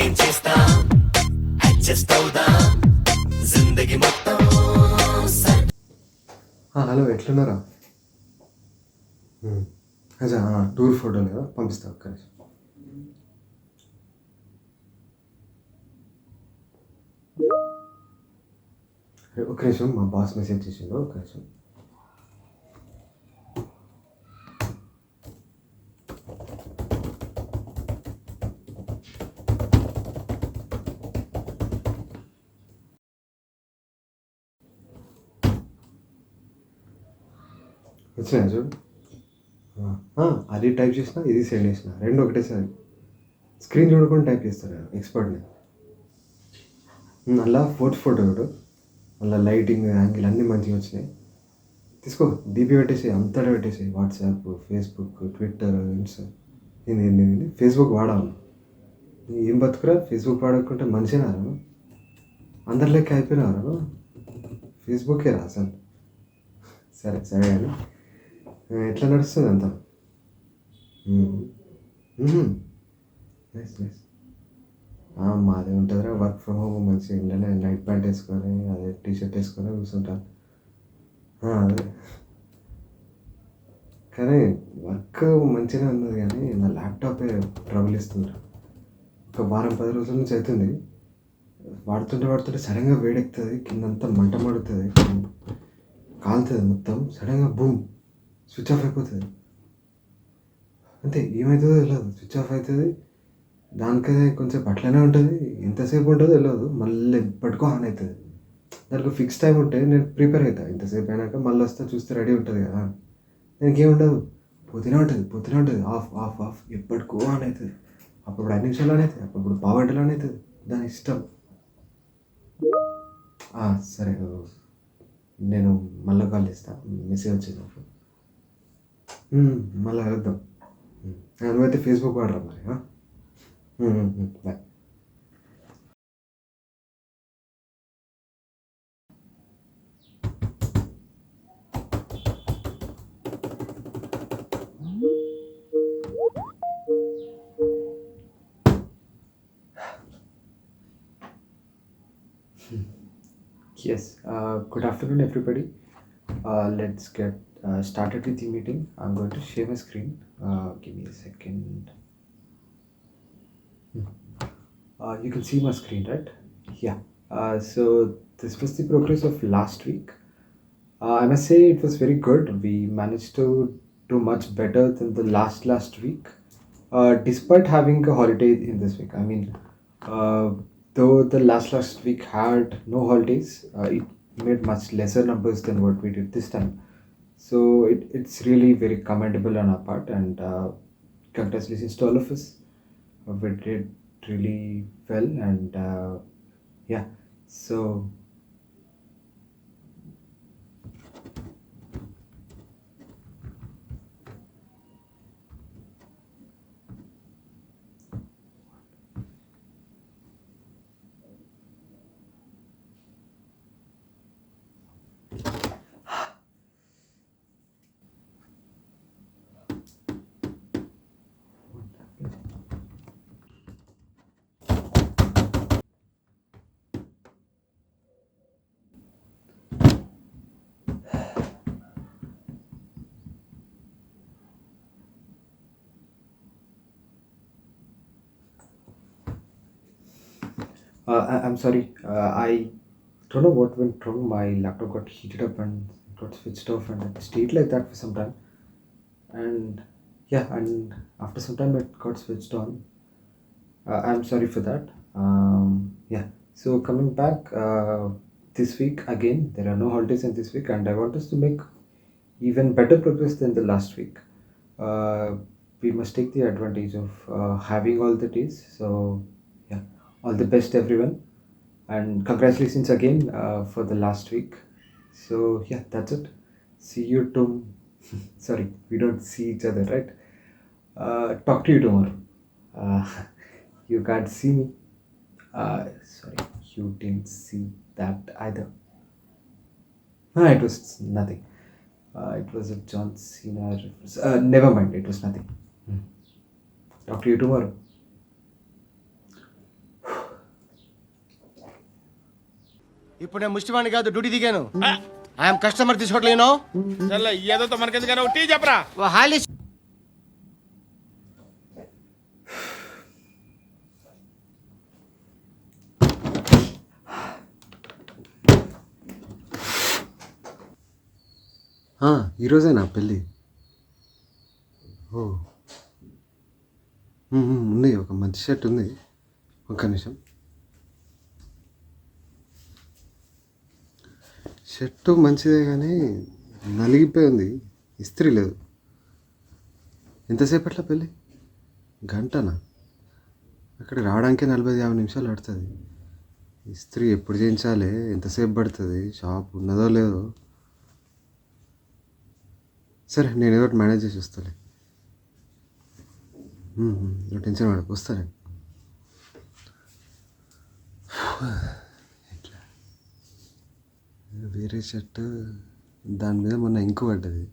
ఏం చేస్తాం అడ్జస్ట్ అవుదాం జిందగీ మొత్తం హలో ఎట్లున్నారా? అచ్చా టూర్ ఫోటోలు కదా పంపిస్తా ఒక్క నిమిషం. ఒక్క నిమిషం మా బాస్ మెసేజ్ చేసిండు, ఒక్క నిమిషం. వచ్చినా చూడు, అది టైప్ చేసిన, ఇది సెండ్ చేసిన, రెండు ఒకటేసారి. స్క్రీన్ చూడకుండా టైప్ చేస్తాను నేను, ఎక్స్పర్ట్ని. అలా ఫోర్త్ ఫోటో చూడు, అలా లైటింగ్ యాంగిల్ అన్నీ మంచిగా వచ్చినాయి. తీసుకో డీపీ పెట్టేసి, అంతటా పెట్టేసి. WhatsApp, Facebook, Twitter, Insta. ఏంది ఫేస్బుక్ వాడాలి? ఏం బతుకురా ఫేస్బుక్ వాడకుంటే మనిషినా? అందరి లెక్క అయిపోయినారు. ఫేస్బుకే రా అసలు. సరే సరే కానీ ఎట్లా నడుస్తుంది అంతా? Nice nice. మాదే ఉంటుందిరా వర్క్ ఫ్రమ్ హోమ్. మంచిగా ఇంట్లోనే నైట్ ప్యాంట్ వేసుకొని, అదే టీషర్ట్ వేసుకొని కూర్చుంటాను. అదే కానీ వర్క్ మంచిగానే ఉన్నది, కానీ నా ల్యాప్టాపే ట్రబుల్ ఇస్తుంది. ఒక వారం 10 రోజుల నుంచి అవుతుంది. వాడుతుంటే సడన్గా వేడెక్కుతుంది, కిందంతా మంట మడుతుంది, కాలుతుంది మొత్తం. సడన్గా బూమ్ స్విచ్ ఆఫ్ అయిపోతుంది. అంతే, ఏమవుతుందో తెలియదు. స్విచ్ ఆఫ్ అవుతుంది, దానికదే కొంచెం అట్లనే ఉంటుంది. ఎంతసేపు ఉంటుందో తెలియదు, మళ్ళీ ఎప్పటికో ఆన్ అవుతుంది. దానికి ఫిక్స్ టైం ఉంటే నేను ప్రిపేర్ అవుతాను. ఇంతసేపు అయినాక మళ్ళీ వస్తే చూస్తే రెడీ ఉంటుంది కదా. దానికి ఏముండదు, పోతూనే ఉంటుంది. ఆఫ్ ఆఫ్ ఆఫ్ ఎప్పటికో ఆన్ అవుతుంది. అప్పుడు 5 నిమిషాలు ఆన్ అవుతుంది, అప్పుడు పావు గంటలు ఆన్ అవుతుంది. దాని ఇష్టం. సరే, నేను మళ్ళీ కాల్ చేస్తాను. మెసేజ్ వచ్చింది నాకు. మళ్ళీ కలుద్దాం. నువ్వైతే ఫేస్బుక్ వాడరా మరి? Bye. Yes, good afternoon, everybody. Let's get started with the meeting. I'm going to share my screen. Give me a second. You can see my screen, right? Yeah. So this was the progress of last week. I must say it was very good. We managed to do much better than the last week, despite having a holiday in this week. I mean, uh, though the last week had no holidays, it made much lesser numbers than what we did this time. So it's really very commendable on our part, and congratulations to all of us. We did really well, and yeah. So I'm sorry. I don't know what went wrong. My laptop got heated up and got switched off, and it stayed like that for some time. And yeah, and after some time it got switched on. I'm sorry for that. Yeah. So coming back this week again, there are no holidays in this week, and I want us to make even better progress than the last week. Uh, we must take the advantage of having all the days. So yeah, all the best, everyone, and congratulations again for the last week. So yeah, that's it. See you to. Sorry, we don't see each other, right? Talk to you tomorrow. Uh, you can't see me. Sorry, you didn't see that either. It was nothing. It was a John Cena reference. Never mind, it was nothing. Talk to you tomorrow. ఇప్పుడు నేను ముష్టివాణి కాదు duty దిగాను I'm customer తీసుకోవట్లేను చల్ల ఏదో మనకెందుకైనా tea చెప్పరా holly ఈరోజేనా పెళ్ళి? ఓ ఉంది, ఒక మంచి షర్ట్ ఉంది. ఒక్క నిమిషం. షర్టు మంచిదే కానీ నలిగిపోయింది, ఇస్త్రీ లేదు. ఎంతసేపట్లా పెళ్ళి? గంటనా? అక్కడికి రావడానికి 40-50 నిమిషాలు పడుతుంది. ఇస్త్రీ ఎప్పుడు చేయించాలి? ఎంతసేపు పడుతుంది? షాప్ ఉన్నదో లేదో. సరే, నేను ఏదో ఒకటి మేనేజ్ చేసి వస్తాలే. నువ్వు టెన్షన్ పడకు, వస్తాను. ఇట్లా వేరే షర్ట్, దాని మీద మొన్న ఇంకు పడ్డది.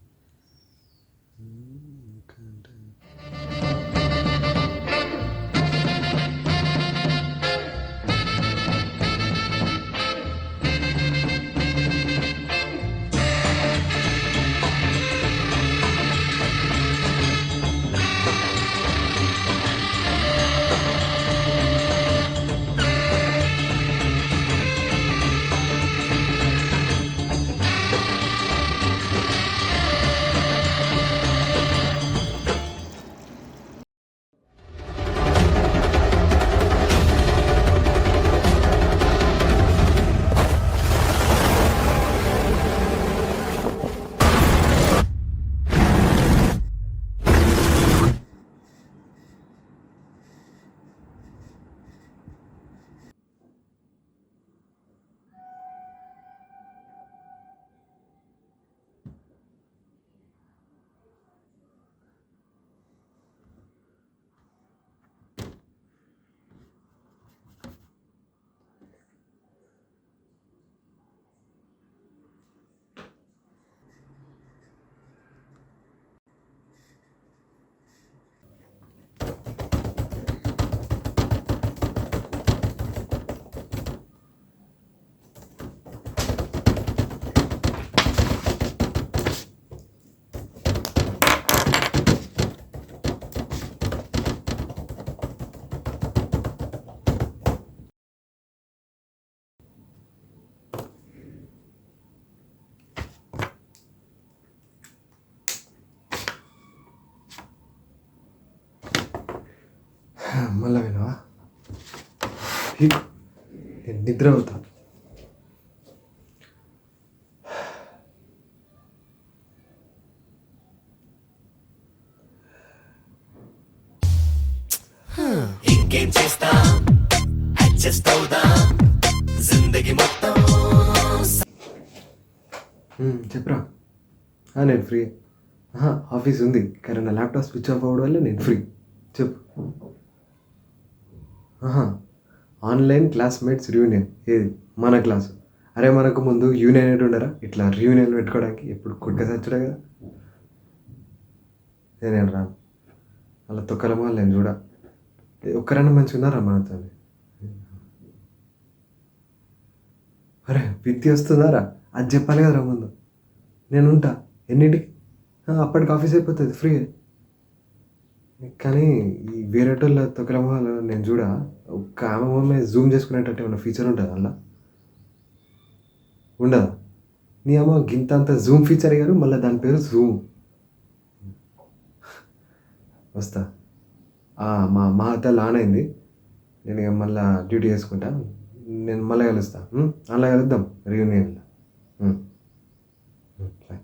మళ్ళా వినవా? నేను నిద్ర అవుతా. ఇంకేం చేస్తా, అడ్జస్ట్ అవుదాం జిందగీ మొత్తం. చెప్పరా? నేను ఫ్రీ. ఆఫీస్ ఉంది కానీ నా ల్యాప్టాప్ స్విచ్ ఆఫ్ అవ్వడం వల్ల నేను ఫ్రీ. చెప్పు. Online classmates reunion. ఏది? మన క్లాసు. అరే, మనకు ముందు యూనియన్ ఏంటి ఉండరా? ఇట్లా రియూనియన్ పెట్టుకోవడానికి ఎప్పుడు కొట్టుకసచ్చుడే కదా. నేను రాను, అలా తొక్కలమో నేను చూడ. ఒక్కరైనా మంచిగా ఉన్నారా మనతో? అరే, విద్య వస్తుందారా? అది చెప్పాలి కదరా ముందు. నేను ఉంటా. ఎన్నింటికి? అప్పటికి ఆఫీస్ అయిపోతుంది, ఫ్రీ. కానీ ఈ వేరేటోళ్ళ తొక్కలమో నేను చూడ. ఒక్క ఆమె మొమ్మే జూమ్ చేసుకునేటట్టు ఏమన్నా ఫీచర్ ఉంటుంది అలా? ఉండదా? నీ అమ్మ గింత అంత జూమ్ ఫీచర్ అయ్యారు, మళ్ళీ దాని పేరు జూమ్. వస్తా. మా హత్య ఆన్ అయింది. నేను ఇక మళ్ళీ డ్యూటీ చేసుకుంటా. నేను మళ్ళీ కలుస్తా. అలా కలుద్దాం రియూనియన్లో. బాయ్.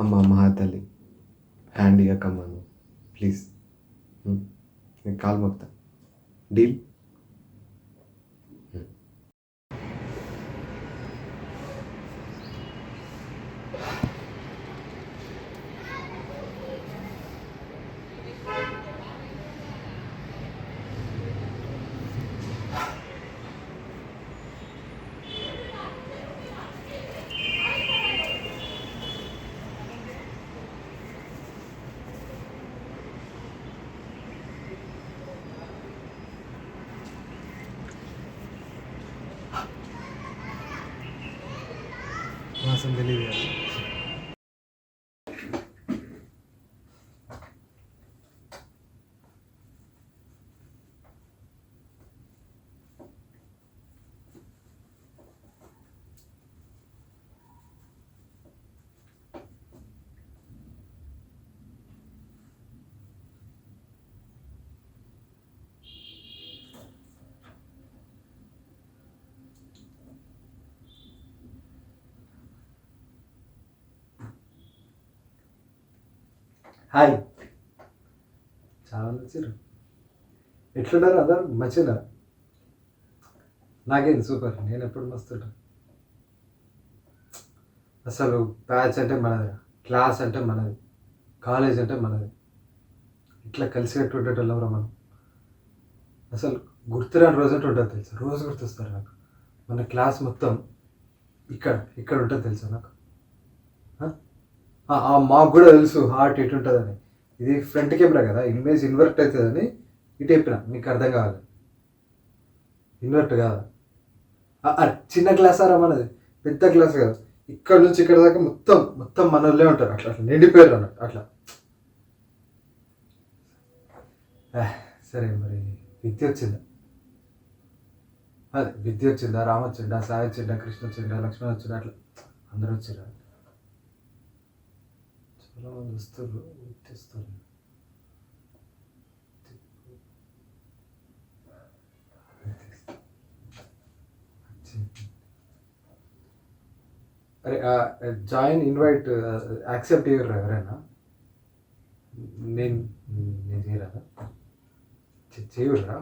అమ్మ మహాతల్లి, హ్యాండ్ ఇవ్వకమ్మాను ప్లీజ్. నేను కాలు మొక్తా. డీల్? కోసం తెలియదు కదా. హాయ్, చాలా వచ్చారు. ఎట్లున్నారు అందరు? మంచిగా నాకేంది సూపర్. నేను ఎప్పుడు మస్తుంటా. అసలు బ్యాచ్ అంటే మనది, క్లాస్ అంటే మనది, కాలేజ్ అంటే మనది. ఇట్లా కలిసినట్టు ఉండేటోళ్ళం రా మనం. అసలు గుర్తురాని రోజు అంటే ఉంటుంది తెలుసా? రోజు గుర్తొస్తారు నాకు. మన క్లాస్ మొత్తం ఇక్కడ ఇక్కడ ఉంటుంది తెలుసా నాకు. మాకు కూడా తెలుసు హార్ట్ ఎటు ఉంటుందని. ఇది ఫ్రంట్ కెమెరా కదా, ఇమేజ్ ఇన్వర్ట్ అవుతుందని ఇటు చెప్పిన, మీకు అర్థం కావాలి. ఇన్వర్ట్ కాదు. చిన్న క్లాస్ ఆరా మనది, పెద్ద క్లాస్ కాదు. ఇక్కడ నుంచి ఇక్కడ దాకా మొత్తం మొత్తం మన వాళ్ళే ఉంటారు. అట్లా అట్లా నిండిపోయారు అన్నట్టు అట్లా. సరే, మరి విద్య వచ్చిందా? అదే విద్య వచ్చిందా, రామ వచ్చిందా, సాయి వచ్చిందా, కృష్ణ వచ్చిందా, లక్ష్మణ్ వచ్చిందా, అట్లా అందరూ వచ్చిరా? చాలా మంది వస్తారు, తెస్తారు. అరే జాయిన్ ఇన్వైట్ యాక్సెప్ట్ చేయరు ఎవరైనా? నేను నేను చేయరా? చేయరా?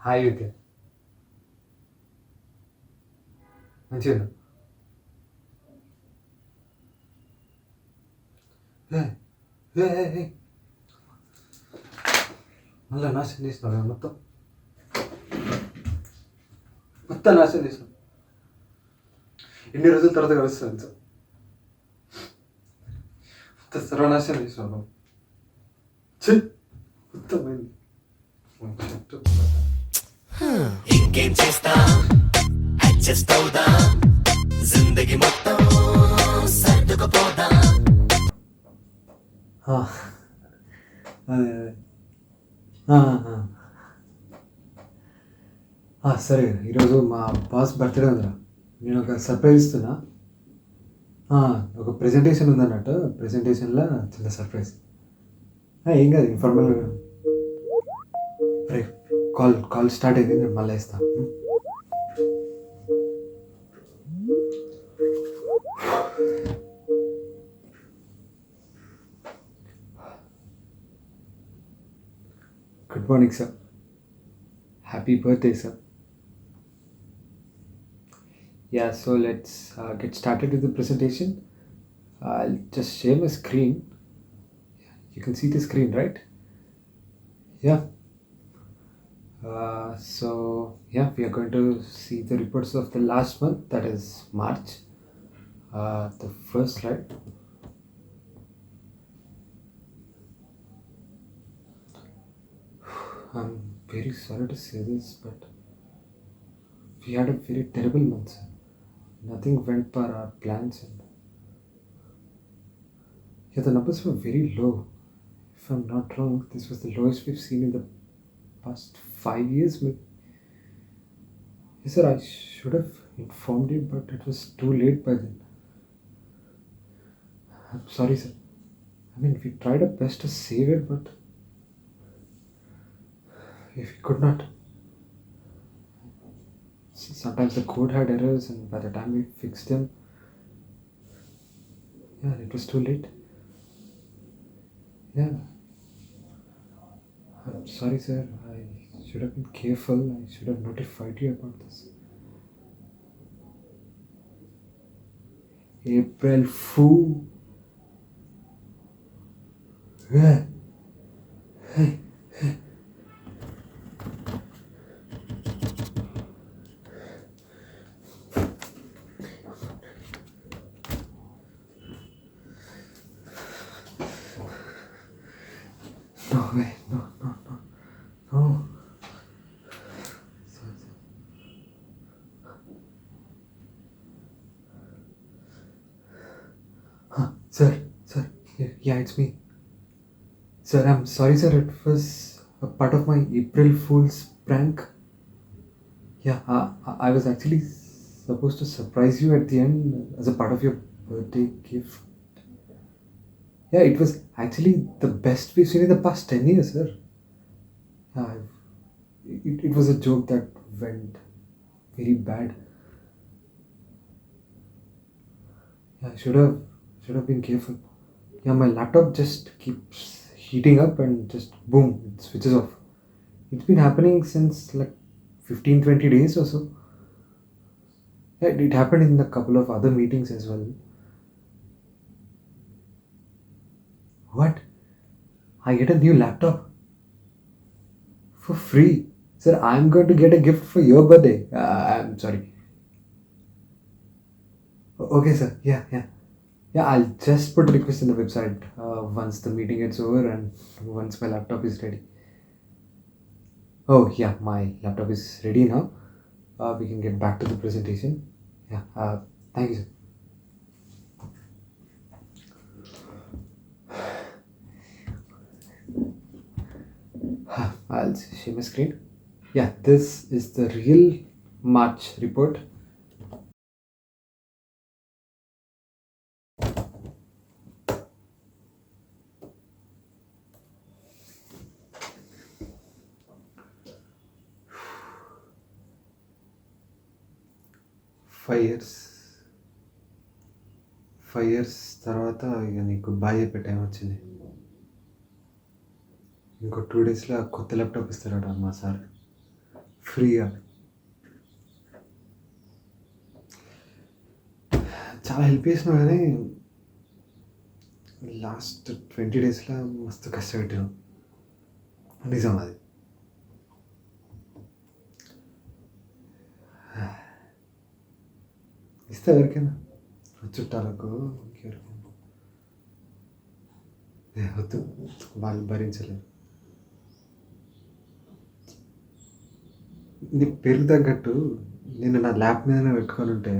హాయ్ విద్య, మంచిగా మళ్ళీ నాశనం చేసినావు మొత్తం మొత్తం నాశనం చేసినావు. ఎన్ని రోజుల తర్వాత కలుస్తాను సార్, మొత్తం సర్వనాశనం చేసినావు నువ్వు. మొత్తం పోయింది. ఇంకేం చేస్తా, అడ్జస్ట్ అవుదా, జిందగీ మొత్తం సర్దుకుపోదా. సరే, ఈరోజు మా బాస్ బర్త్డే ఉందిరా. నేను ఒక సర్ప్రైజ్ ఇస్తున్నా. ఒక ప్రెజెంటేషన్ ఉందన్నట్టు. ప్రెజెంటేషన్లో చిన్న సర్ప్రైజ్. ఏం కాదు, ఇన్ఫార్మల్. అరే కాల్ స్టార్ట్ అయింది, నేను మళ్ళీ ఇస్తాను. Good morning, sir. Happy birthday, sir. Yeah, so let's get started with the presentation. I'll just share my screen. You can see the screen, right? Yeah. So we are going to see the reports of the last month, that is March. The first slide. I'm very sorry to say this, but we had a very terrible month, sir. Nothing went per our plans, and the numbers were very low. If I'm not wrong, this was the lowest we've seen in the past 5 years, maybe. Yes, sir, I should have informed you, but it was too late by then. I'm sorry, sir. I mean, we tried our best to save it, but if we could not. Sometimes the code had errors, and by the time we fixed them, it was too late. I'm sorry, sir. I should have been careful. I should have notified you about this. April Fool. No way, no. Sorry. Sir, yeah, it's me. Sir, I'm sorry, sir. It was a part of my April Fool's prank. Yeah, I was actually supposed to surprise you at the end as a part of your birthday gift. Yeah, it was actually the best we've seen in the past 10 years, sir. Yeah, it was a joke that went very bad. Yeah, should have been careful. Yeah, my laptop just keeps heating up and just boom, it switches off. It's been happening since like 15-20 days or so. Yeah, it happened in a couple of other meetings as well. What? I get a new laptop for free. Sir, I'm going to get a gift for your birthday. I'm sorry. Okay, sir. Yeah. Yeah, I'll just put a request in the website once the meeting gets over and once my laptop is ready. Oh, yeah, my laptop is ready now. We can get back to the presentation. Yeah, thank you, sir. I'll share my screen. Yeah, this is the real March report. Five years తర్వాత ఇక నీకు bye చెప్పే time వచ్చింది. ఇంకో 2 డేస్లో కొత్త laptop ఇస్తారట మా సార్ ఫ్రీగా. చాలా హెల్ప్ చేసినావు కానీ లాస్ట్ 20 డేస్లో మస్తు కష్టపెట్టాను. నిజం అది. ఇస్తా ఎవరికైనా, చుట్టాలకు ఇంకెవరికైనా. వద్దు, వాళ్ళు భరించలేరు. నీ పేరు తగ్గట్టు నేను నా ల్యాప్ మీదనే పెట్టుకొని ఉంటే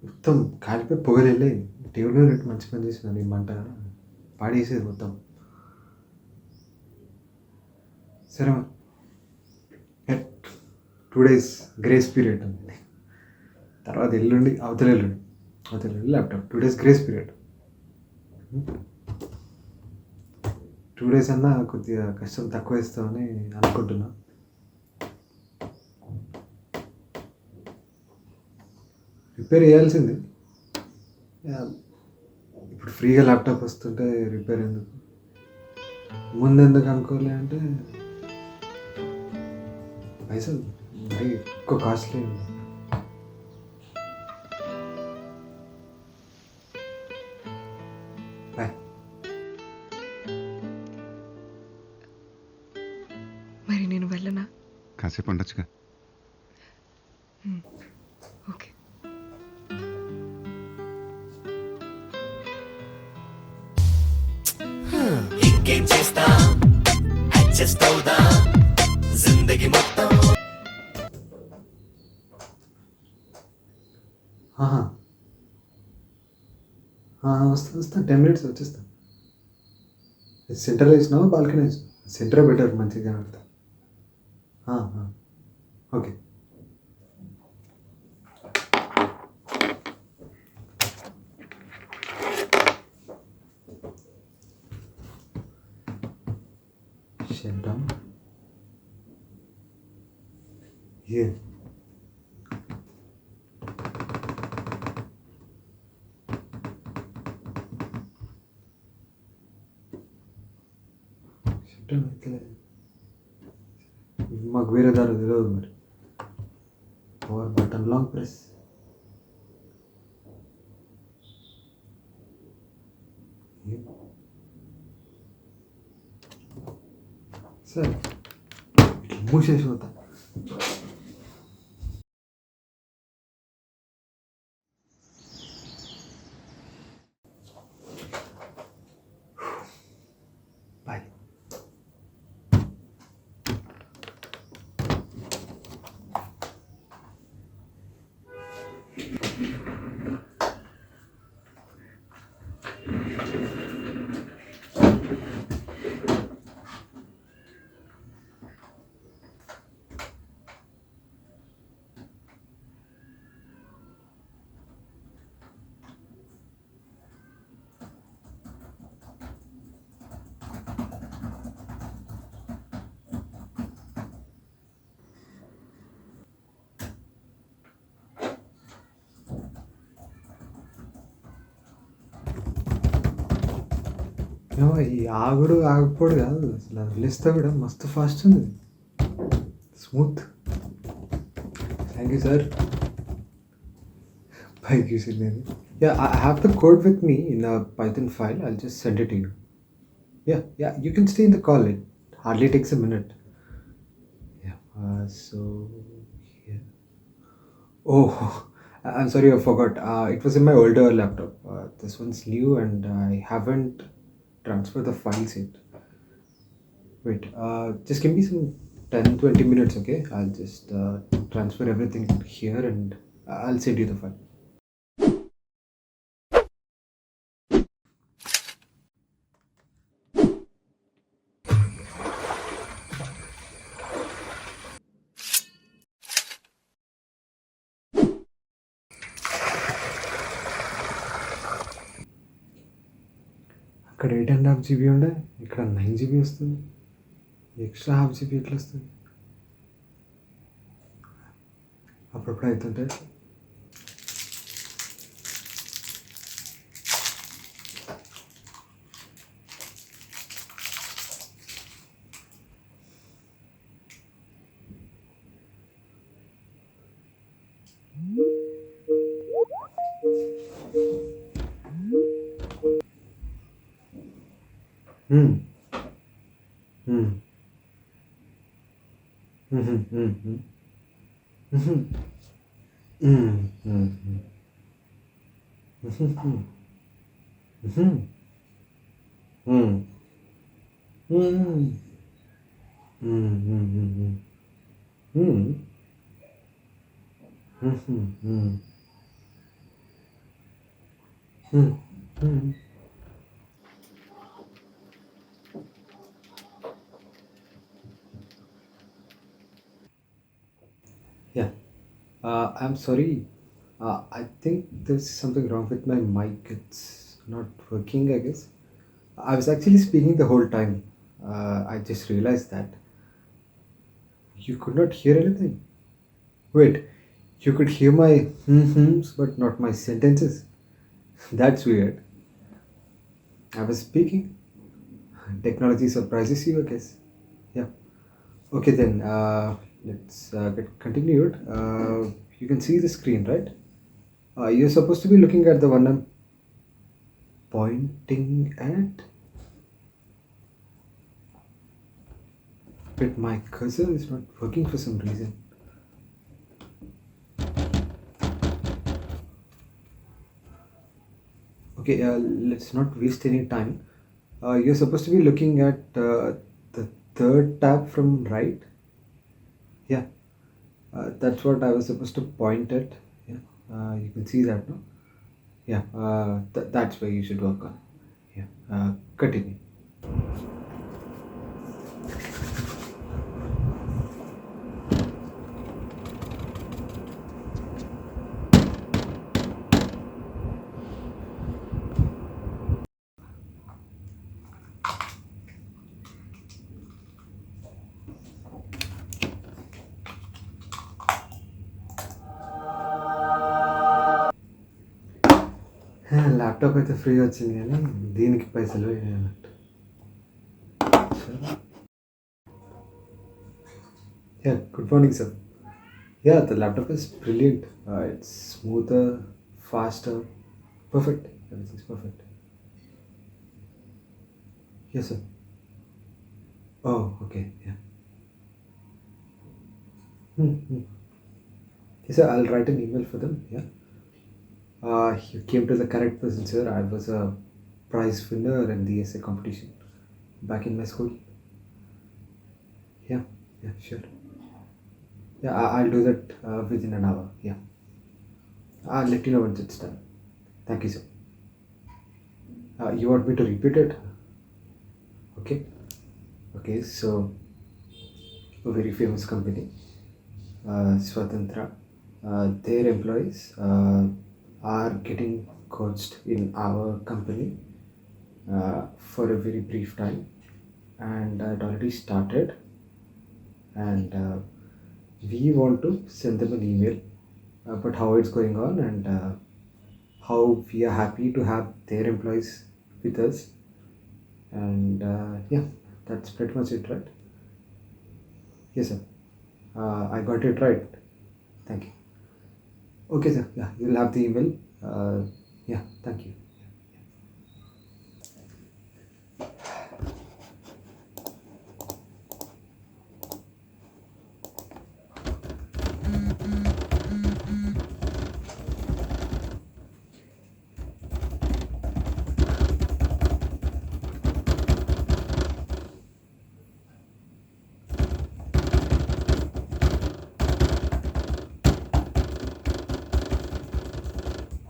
మొత్తం కాలిపోయి పొగలు వెళ్ళాయి. టేబుల్ మీద పెట్టి మంచి పని చేసిన నీ మంట పాడేసేది మొత్తం. సరే మరి 2 days గ్రేస్ పీరియడ్ ఉంది. తర్వాత అవతల ఎల్లుండి laptop. 2 days grace period. 2 days అన్నా కొద్దిగా కష్టం తక్కువ ఇస్తామని అనుకుంటున్నా. రిపేర్ చేయాల్సింది. ఇప్పుడు ఫ్రీగా ల్యాప్టాప్ వస్తుంటే రిపేర్ ఎందుకు, ముందెందుకు అనుకోలే అంటే పైసలు మరీ ఎక్కువ కాస్ట్లీ ఉంది. బాయ్. మరి నేను వెళ్ళనా? కాసేపు ఉండొచ్చుగా. ఓకే. ఇంకేం చేస్తా, అడ్జస్ట్ అవుదా జిందగీ మొత్తం. వస్తా 10 minutes వచ్చేస్తా. సెంటర్ వేసినావా బాల్కనీ వేసినా? సెంటర్ బెటర్, మంచిగా కనబడతా. Okay. Shut down. Here. Shut down అయితే మాకు వేరే దారి తెలియదు మరి. Power button long press. సరే మూసేసి పోతా. బాయ్. నో ఈ ఆగుడు ఆగిపోడు కాదు అసలు అది వదిలేస్తే కూడా మస్తు ఫాస్ట్ ఉంది స్మూత్ థ్యాంక్ యూ సార్ పైకి చూసింది నేను yeah I have the code with me in a Python file I'll just send it you yeah you can stay in the call it hardly takes a minute so oh I'm sorry I forgot it was in my older laptop this one's new and I haven't transferred the files yet wait just give me some 10-20 minutes okay I'll just transfer everything here and I'll send you the file అక్కడ 8.5 GB ఉండే ఇక్కడ 9 GB వస్తుంది extra half GB ఎట్లా వస్తుంది అప్పుడప్పుడు అవుతుంటే Hmm. Hmm. Mhm. Mhm. Mhm. Mhm. Mhm. Mhm. Mhm. Mhm. Mhm. Mhm. Mhm. Mhm. Mhm. Mhm. Yeah. I'm sorry. I think there's something wrong with my mic. It's not working, I guess. I was actually speaking the whole time. I just realized that. You could not hear anything. Wait, you could hear my hums but not my sentences. That's weird. I was speaking. Technology surprises you, I guess. Yeah. Okay then. Let's get continued. You can see the screen, right? You're supposed to be looking at the one I'm pointing at. But my cursor is not working for some reason. Okay, let's not waste any time. You're supposed to be looking at the third tab from right. Yeah, that's what I was supposed to point at. Yeah, you can see that, no? Yeah, that's where you should work on. Yeah, continue. Laptop అయితే free వచ్చింది కానీ దీనికి పైసలు వేయాలంట yeah good morning sir yeah the laptop is brilliant it's smoother faster perfect everything's perfect yes sir oh okay yeah yes sir I'll write an email for them yeah you came to the correct person, sir. I was a prize winner in the essay competition back in my school. Yeah, sure. Yeah, I'll do that within an hour. Yeah, I'll let you know once it's done. Thank you, sir. You want me to repeat it? Okay. Okay, so a very famous company, Swatantra, their employees are getting coached in our company for a very brief time, and it already started. And we want to send them an email about how it's going on and how we are happy to have their employees with us, And yeah, that's pretty much it, right? Yes, sir. I got it right. Thank you. Okay, sir. Yeah, you'll have the email. Yeah, thank you.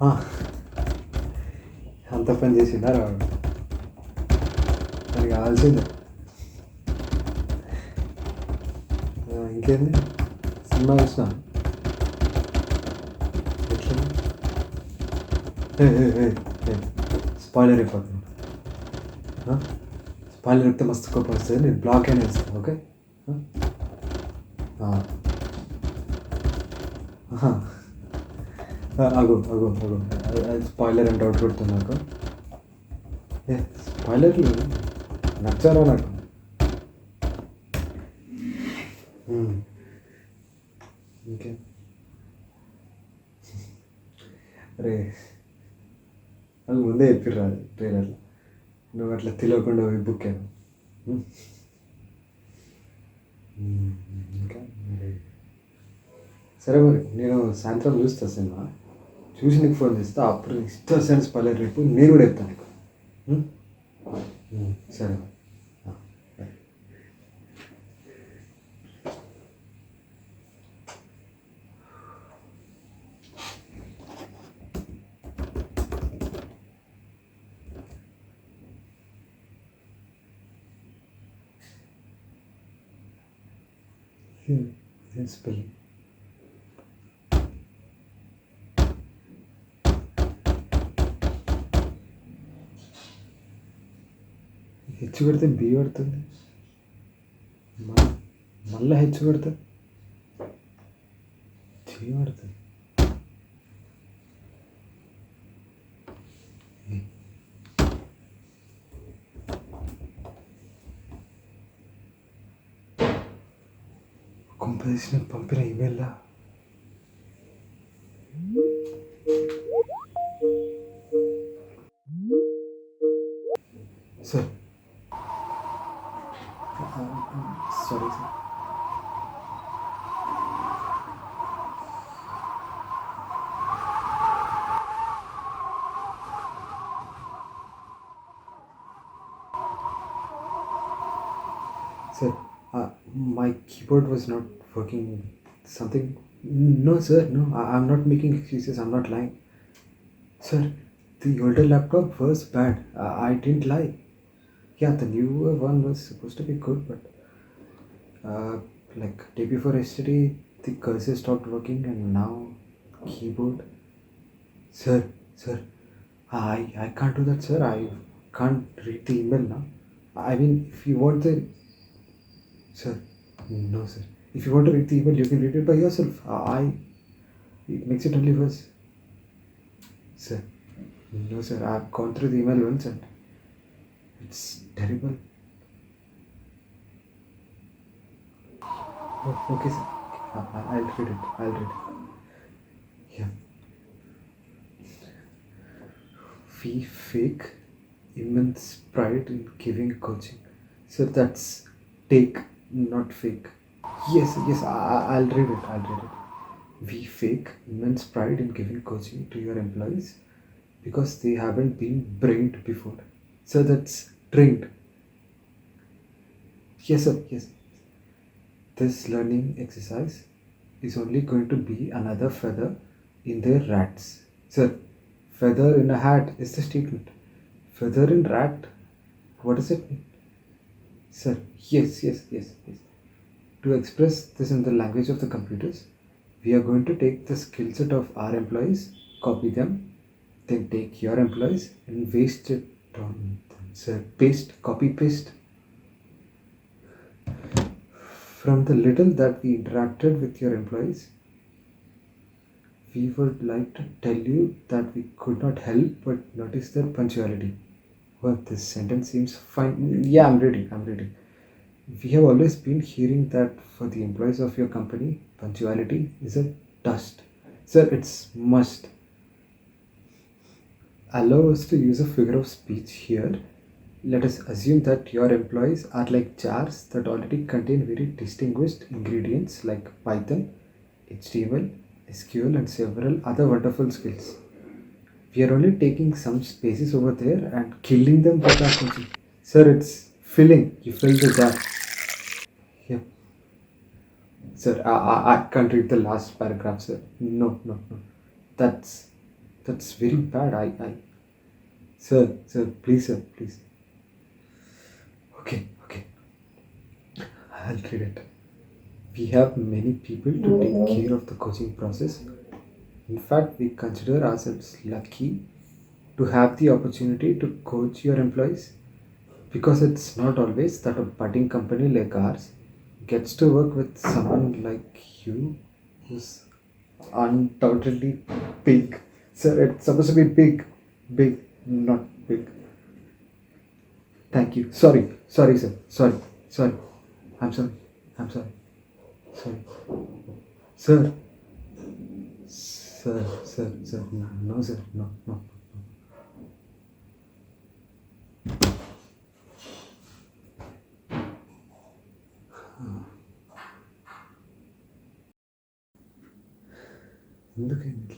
ఆ, అంత పని చేసిందా వాడు? దానికి కావాల్సిందే. ఇంకేంది cinema చూసిన ఎట్లా స్పాయిలర్ అయిపోతుంది. స్పాయిలర్ అయితే మస్తు కోపం వస్తుంది. నేను బ్లాక్ అయినా ఇస్తాను. ఓకే. అగో అగో అగో, అది స్పాయిలర్ అని డౌట్ కొడుతుంది నాకు. స్పాయిలర్లు నచ్చారా నాకు. ఇంకే అరే, అది ముందే చెప్పిర్రా ట్రైలర్లో. నువ్వు అట్లా తెలియకుండా పోయి బుక్ అయ్యాను. ఇంకా మరి సరే, మరి నేను సాయంత్రం చూస్తా సినిమా. చూసి నీకు ఫోన్ చేస్తా. అప్పుడు ఇష్టం సెన్స్ పర్లేదు. రేపు నేను కూడా చెప్తాను నీకు. సరే మరి. బాయ్. ఇదేం స్పెల్లింగ్? హెచ్ పెడితే బి పడుతుంది. మళ్ళీ హెచ్ పెడితే జీ పడుతుంది. కంపెనీస్ని పంపిన ఈమెయిల్లా sir. Sorry sir. Sir, my keyboard was not working. Something. No, sir. No, I'm not making excuses. I'm not lying. Sir, the older laptop was bad. I didn't lie. Yeah, the newer one was supposed to be good, but like day before yesterday, the cursor stopped working, and now keyboard. Sir, I can't do that, sir. I can't read the email now. I mean, if you want the Sir, no, sir. If you want to read the email, you can read it by yourself. It makes it only worse. Sir, no, sir. I've gone through the email once and it's terrible. Oh, okay, sir. I'll read it. Yeah. We fake immense pride in giving coaching. Sir, that's take, not fake. Yes, I'll read it. We fake immense pride in giving coaching to your employees because they haven't been brained before. So that's trained. Yes, sir. Yes. This learning exercise is only going to be another feather in their rats. Sir, feather in a hat is the statement. Feather in rat, what does it mean? Sir, yes. To express this in the language of the computers, we are going to take the skill set of our employees, copy them, then take your employees and waste it on them. Sir, copy paste. From the little that we interacted with your employees, we would like to tell you that we could not help but notice their punctuality. But this sentence seems fine. Yeah, I'm ready. I'm ready. We have always been hearing that for the employees of your company, punctuality is a dust. Sir, it's must. Allow us to use a figure of speech here. Let us assume that your employees are like jars that already contain very distinguished ingredients like Python, HTML, SQL, and several other wonderful skills. We are only taking some spaces over there and killing them with our coaching. Sir, it's filling. You fill the jar. Yep. Sir, I can't read the last paragraph, sir. No, no, no. That's very bad. Sir, please, sir, please. Okay. I'll read it. We have many people to take care of the coaching process. In fact, we consider ourselves lucky to have the opportunity to coach your employees because it's not always that a budding company like ours gets to work with someone like you who's undoubtedly big. Sir, it's supposed to be big, not big. Thank you. Sorry, sir. Sorry. I'm sorry. Sorry. Sir. Sir. No, sir. No. ఎందుకైంది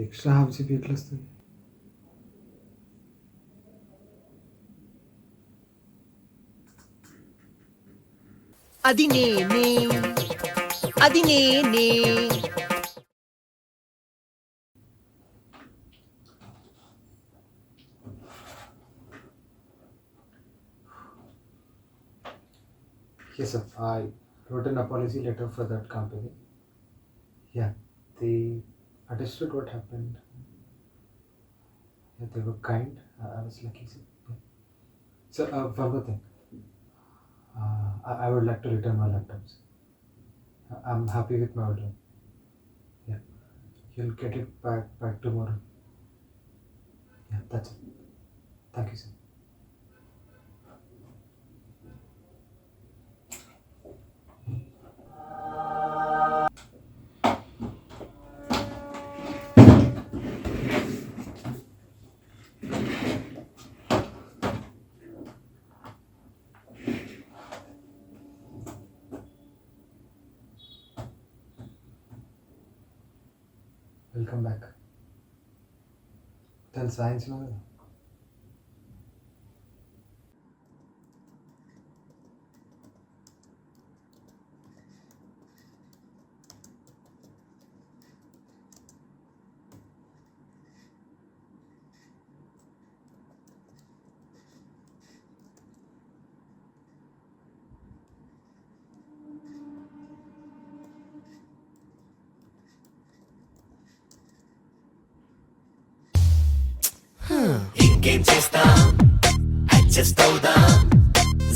extra half GB ఎట్లా వస్తుంది అది నేనే అది నేనే Yes, sir. I wrote an apology letter for that company. Yeah, they understood what happened. Yeah, they were kind. I was lucky, sir. Yeah. Sir, one more thing. I would like to return my laptops. I'm happy with my order. Yeah, you'll get it back by tomorrow. Yeah, that's it. Thank you, sir. Welcome back తను సాయించిన కదా ఇంకేం చేస్తాం adjust అవుదాం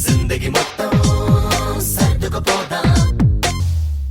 జిందగీ మొత్తం